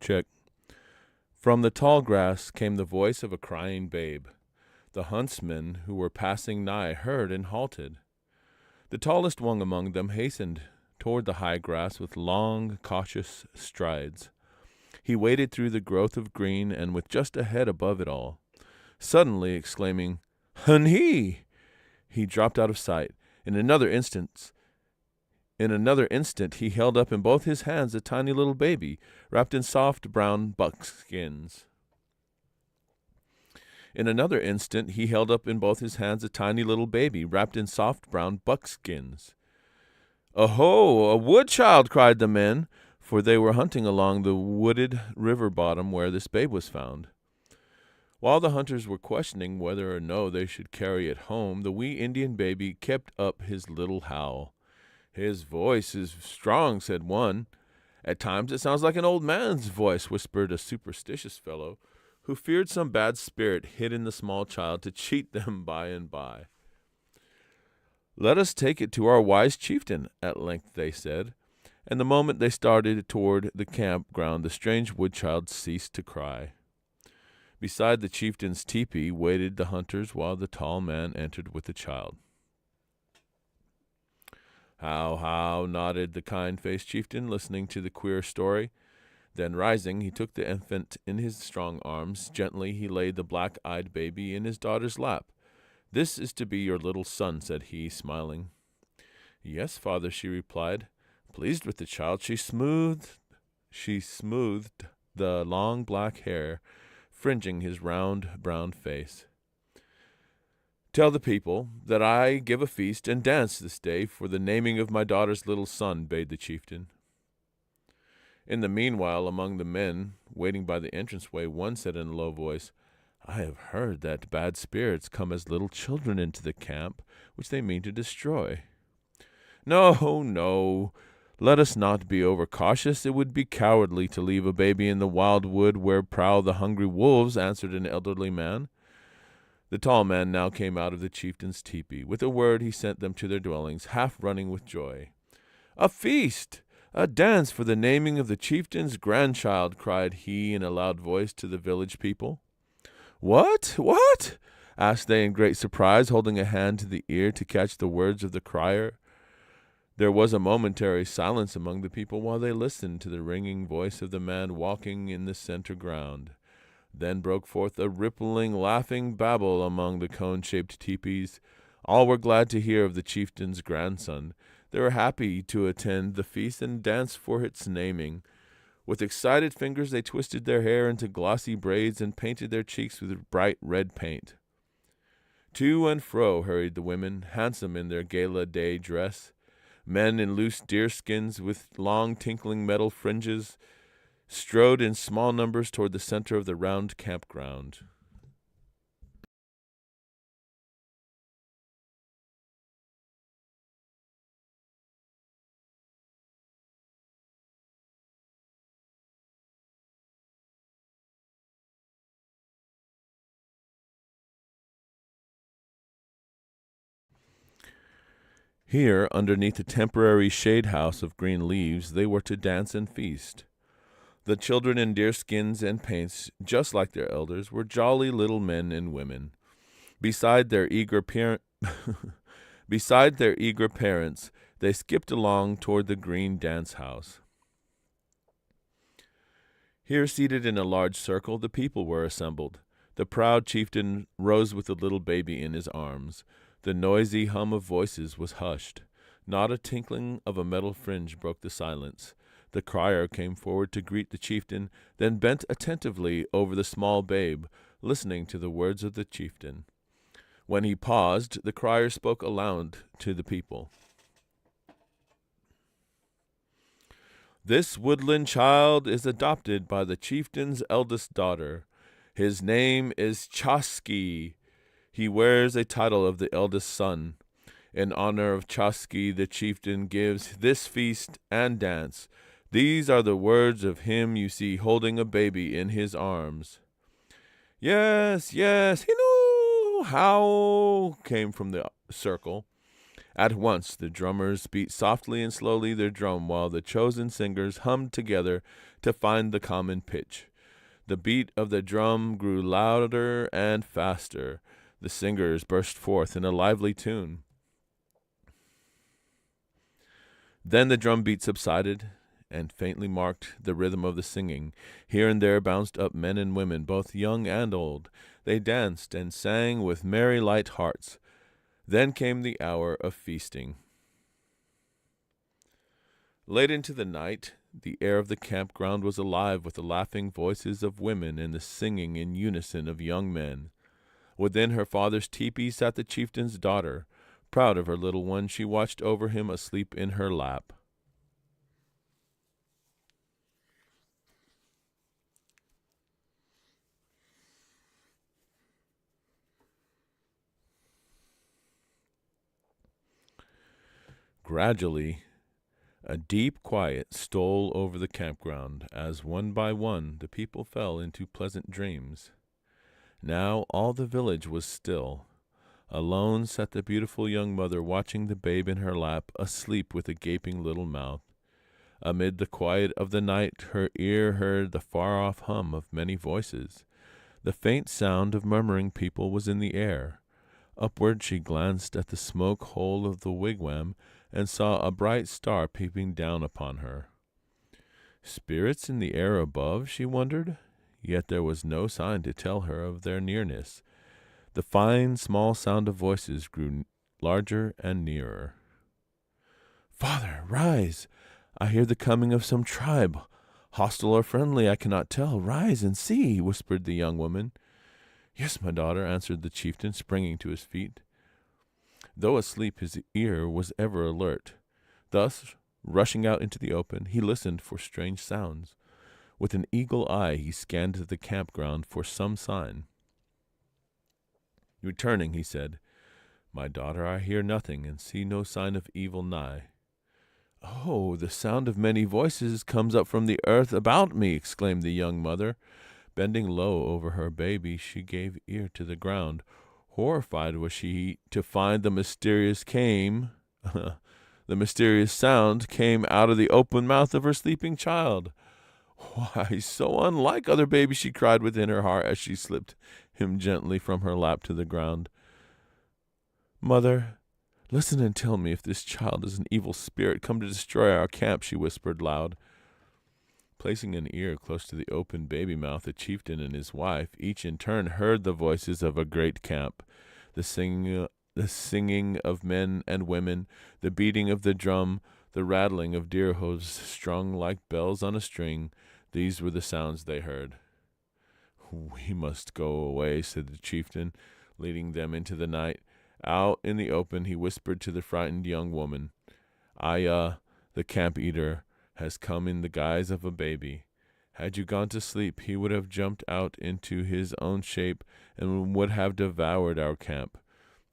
Check. From the tall grass came the voice of a crying babe. The huntsmen who were passing nigh heard and halted. The tallest one among them hastened toward the high grass with long, cautious strides. He waded through the growth of green and with just a head above it all. Suddenly exclaiming, "Hun-hee!" he dropped out of sight. In another instant, he held up in both his hands a tiny little baby, wrapped in soft brown buckskins. In another instant, he held up in both his hands a tiny little baby, wrapped in soft brown buckskins. "Oho, a wood child!" cried the men, for they were hunting along the wooded river bottom where this babe was found. While the hunters were questioning whether or no they should carry it home, the wee Indian baby kept up his little howl. "His voice is strong," said one. "At times it sounds like an old man's voice," whispered a superstitious fellow, who feared some bad spirit hid in the small child to cheat them by and by. "Let us take it to our wise chieftain," at length they said, and the moment they started toward the campground, the strange wood child ceased to cry. Beside the chieftain's tepee waited the hunters while the tall man entered with the child. "How, how," nodded the kind-faced chieftain, listening to the queer story. Then rising, he took the infant in his strong arms. Gently he laid the black-eyed baby in his daughter's lap. "This is to be your little son," said he, smiling. "Yes, father," she replied. Pleased with the child, she smoothed the long black hair fringing his round brown face. "Tell the people that I give a feast and dance this day for the naming of my daughter's little son," bade the chieftain. In the meanwhile, among the men waiting by the entranceway, one said in a low voice, "I have heard that bad spirits come as little children into the camp, which they mean to destroy." "No, no. Let us not be overcautious. It would be cowardly to leave a baby in the wild wood where prowl the hungry wolves," answered an elderly man. The tall man now came out of the chieftain's tepee. With a word he sent them to their dwellings, half running with joy. "A feast! A dance for the naming of the chieftain's grandchild!" cried he in a loud voice to the village people. "What? What?" asked they in great surprise, holding a hand to the ear to catch the words of the crier. There was a momentary silence among the people while they listened to the ringing voice of the man walking in the center ground. Then broke forth a rippling, laughing babble among the cone-shaped teepees. All were glad to hear of the chieftain's grandson. They were happy to attend the feast and dance for its naming. With excited fingers they twisted their hair into glossy braids and painted their cheeks with bright red paint. To and fro hurried the women, handsome in their gala day dress. Men in loose deerskins with long tinkling metal fringes strode in small numbers toward the center of the round campground. Here, underneath a temporary shade house of green leaves, they were to dance and feast. The children in deerskins and paints, just like their elders, were jolly little men and women. Beside their eager parents, they skipped along toward the green dance house. Here, seated in a large circle, the people were assembled. The proud chieftain rose with the little baby in his arms. The noisy hum of voices was hushed. Not a tinkling of a metal fringe broke the silence. The crier came forward to greet the chieftain, then bent attentively over the small babe, listening to the words of the chieftain. When he paused, the crier spoke aloud to the people. "This woodland child is adopted by the chieftain's eldest daughter. His name is Chaski. He wears a title of the eldest son. In honor of Chaski, the chieftain gives this feast and dance. These are the words of him you see holding a baby in his arms." "Yes, yes, hinu, how," came from the circle. At once the drummers beat softly and slowly their drum, while the chosen singers hummed together to find the common pitch. The beat of the drum grew louder and faster. The singers burst forth in a lively tune. Then the drum beat subsided and faintly marked the rhythm of the singing. Here and there bounced up men and women, both young and old. They danced and sang with merry, light hearts. Then came the hour of feasting. Late into the night, the air of the campground was alive with the laughing voices of women and the singing in unison of young men. Within her father's tepee sat the chieftain's daughter. Proud of her little one, she watched over him asleep in her lap. Gradually, a deep quiet stole over the campground as one by one the people fell into pleasant dreams. Now all the village was still. Alone sat the beautiful young mother watching the babe in her lap, asleep with a gaping little mouth. Amid the quiet of the night her ear heard the far-off hum of many voices. The faint sound of murmuring people was in the air. Upward she glanced at the smoke hole of the wigwam and saw a bright star peeping down upon her. Spirits in the air above, she wondered, yet there was no sign to tell her of their nearness. The fine, small sound of voices grew larger and nearer. "Father, rise! I hear the coming of some tribe. Hostile or friendly, I cannot tell. Rise and see," whispered the young woman. "Yes, my daughter," answered the chieftain, springing to his feet. Though asleep, his ear was ever alert. Thus, rushing out into the open, he listened for strange sounds. With an eagle eye, he scanned the campground for some sign. Returning, he said, "My daughter, I hear nothing and see no sign of evil nigh." "Oh, the sound of many voices comes up from the earth about me," exclaimed the young mother. Bending low over her baby, she gave ear to the ground. Horrified was she to find the mysterious sound came out of the open mouth of her sleeping child. "Why, so unlike other babies," she cried within her heart as she slipped him gently from her lap to the ground. "Mother, listen and tell me if this child is an evil spirit come to destroy our camp," she whispered loud. Placing an ear close to the open baby mouth, the chieftain and his wife, each in turn, heard the voices of a great camp, the singing of men and women, the beating of the drum, the rattling of deer hooves strung like bells on a string. These were the sounds they heard. "We must go away," said the chieftain, leading them into the night. Out in the open, he whispered to the frightened young woman, "IYA, the camp eater, has come in the guise of a baby. Had you gone to sleep, he would have jumped out into his own shape and would have devoured our camp.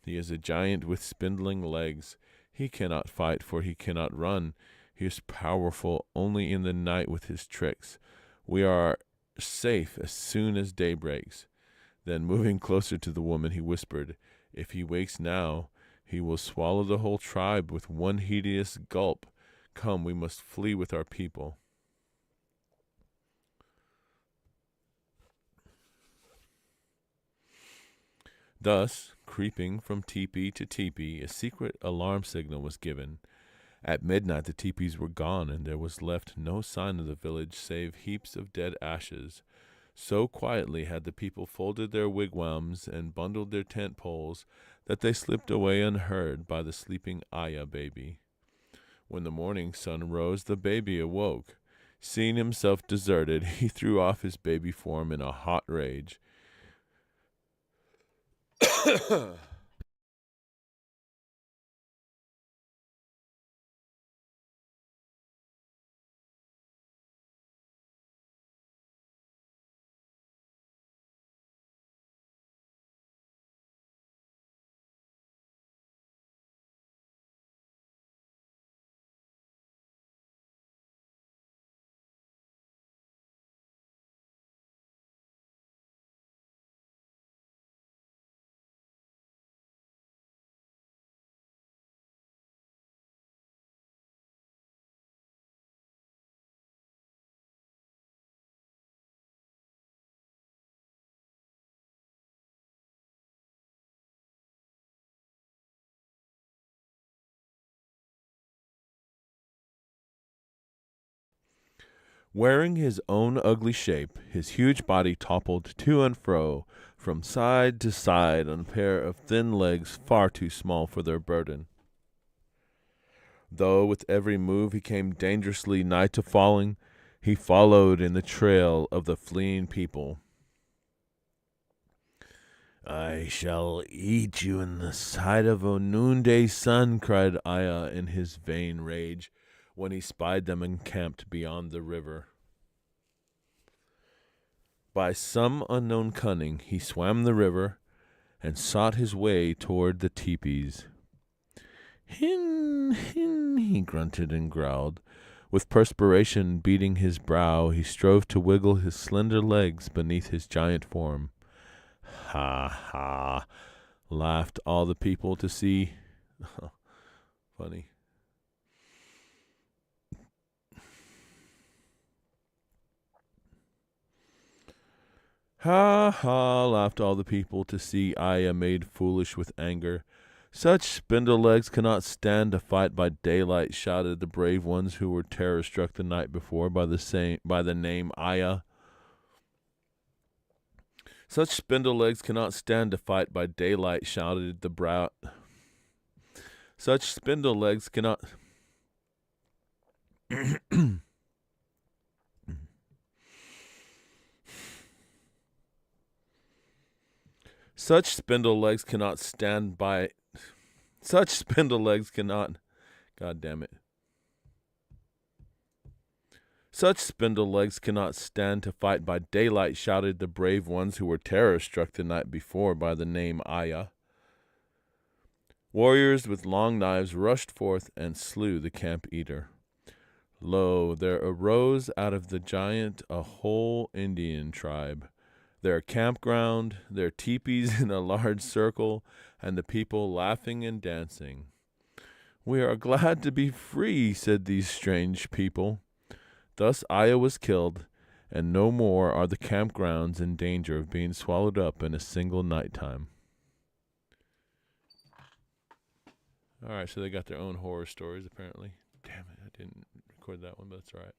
He is a giant with spindling legs. He cannot fight, for he cannot run. He is powerful only in the night with his tricks. We are safe as soon as day breaks." Then, moving closer to the woman, he whispered, "If he wakes now, he will swallow the whole tribe with one hideous gulp. Come, we must flee with our people." Thus, creeping from teepee to teepee, a secret alarm signal was given. At midnight the teepees were gone, and there was left no sign of the village save heaps of dead ashes. So quietly had the people folded their wigwams and bundled their tent poles that they slipped away unheard by the sleeping IYA baby. When the morning sun rose, the baby awoke. Seeing himself deserted, he threw off his baby form in a hot rage. Wearing his own ugly shape, his huge body toppled to and fro, from side to side on a pair of thin legs far too small for their burden. Though with every move he came dangerously nigh to falling, he followed in the trail of the fleeing people. "I shall eat you in the sight of a noonday sun," cried IYA in his vain rage, when he spied them encamped beyond the river. By some unknown cunning, he swam the river and sought his way toward the teepees. "Hin, hin," he grunted and growled. With perspiration beading his brow, he strove to wiggle his slender legs beneath his giant form. "Ha, ha," laughed all the people to see. Funny. "Ha, ha," laughed all the people to see IYA made foolish with anger. "Such spindle legs cannot stand a fight by daylight," shouted the brave ones who were terror-struck the night before by the name IYA. "Such spindle legs cannot stand a fight by daylight," shouted the brow. "Such spindle legs cannot." Such spindle legs cannot stand by. Such spindle legs cannot. God damn it. "Such spindle legs cannot stand to fight by daylight," shouted the brave ones who were terror-struck the night before by the name IYA. Warriors with long knives rushed forth and slew the camp eater. Lo, there arose out of the giant a whole Indian tribe, their campground, their teepees in a large circle, and the people laughing and dancing. "We are glad to be free," said these strange people. Thus IYA was killed, and no more are the campgrounds in danger of being swallowed up in a single nighttime. All right, so they got their own horror stories, apparently. Damn it, I didn't record that one, but that's all right.